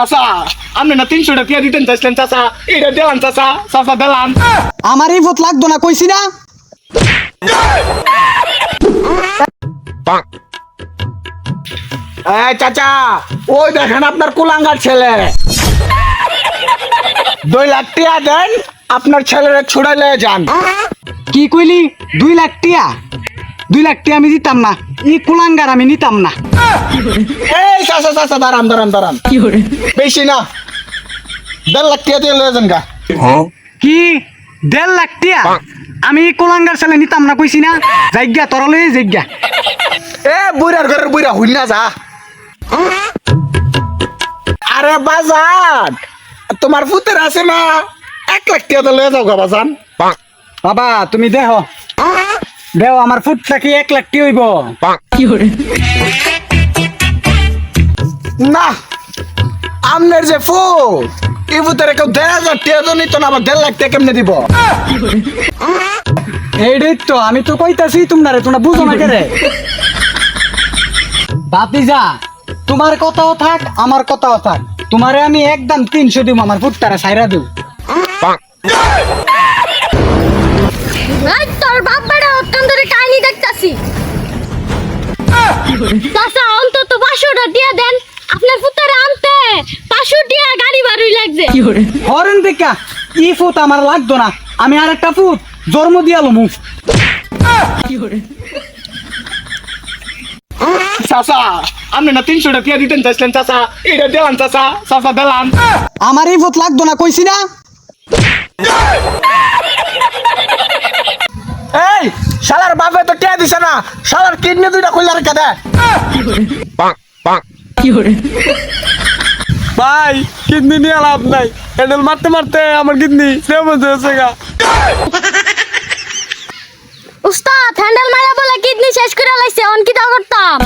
চাচা আপনি না 300 টাকা দিতেন চাইছিলেন চাচা, এটা দিলাম চাচা, চাচা দিলাম। আমার এই ভূত লাগতো না কইছি না। এই চাচা, ওই দেখেন আপনার কুলাঙ্গার ছেলে। 2 লাখ টাকা দেন, আপনার ছেলেরে ছুড়াইলে যান। কি কইলি 2 লাখ টিয়া? 2 লাখ টিয়া আমি দিতাম না, ই কুলাঙ্গার আমি নিতাম না। এই চাচা চাচা দাঁড়ান দাঁড়ান দাঁড়ান, বেশি না, 1.5 লাখ টাকা দিয়ে লয়ে যান গা। কি 1.5 লাখ টিয়া? আমি ই কুলাঙ্গার ছেলে নিতাম না কইছি না। জায়গা তরলে জায়গা। এ বুড়ার ঘরের বুড়া হইন না যা। আরে বাজান, তোমার পুতের আছে না, 1 লাখ টাকা দিয়ে লয়ে যাও গা বাজান। বাবা তুমি দেহ দেহ আমার ফুটটা কি 1 লাখ টি হইব? না, আমনের যে ফুট, এই পুতের কেউ 1,500 টাকা তো নিত না, আবার 1.5 লাখ টাকা কেমনে দিব? এইটাই তো আমি তো কইতাছি তোমরা বুঝো না কেরে। বাতিজা তোমার কথাও থাক আমার কথাও থাক, তোমারে আমি একদম 300 দিব, আমার ফুটটারে সাইরা দেব। এই তোর বাপ বেটা অত্যন্ত ধরে কাহিনী দেখতাছি। চাচা অন্তত 500 টাকা দিয়ে দেন, আপনার পুত্রে আনতে 500 টাকা গাড়ি ভাড়াই লাগছে। হরেন দেখা ই ফুট আমার লাগতো না, আমি আরেকটা ফুট জন্ম দিয়ালো মুখ। চাচা আপনি না 300 টাকা দিতেন চাইছিলেন চাচা, এটা দিলাম চাচা, চাচা দিলাম। আমার এই ফুট লাগতো না কইছি না। এই শালার বাপে তো টাকা দিছে না, শালার কিডনি 2টা খুলে রেখে দে। ভাই কিডনি নিয়ে লাভ নাই, হ্যান্ডেল মারতে মারতে আমার কিডনি সেম হয়েছে গা। উস্তাদ হ্যান্ডেল মারা বলে কিডনি শেষ করে লাইছে, অন কি তা করতাম?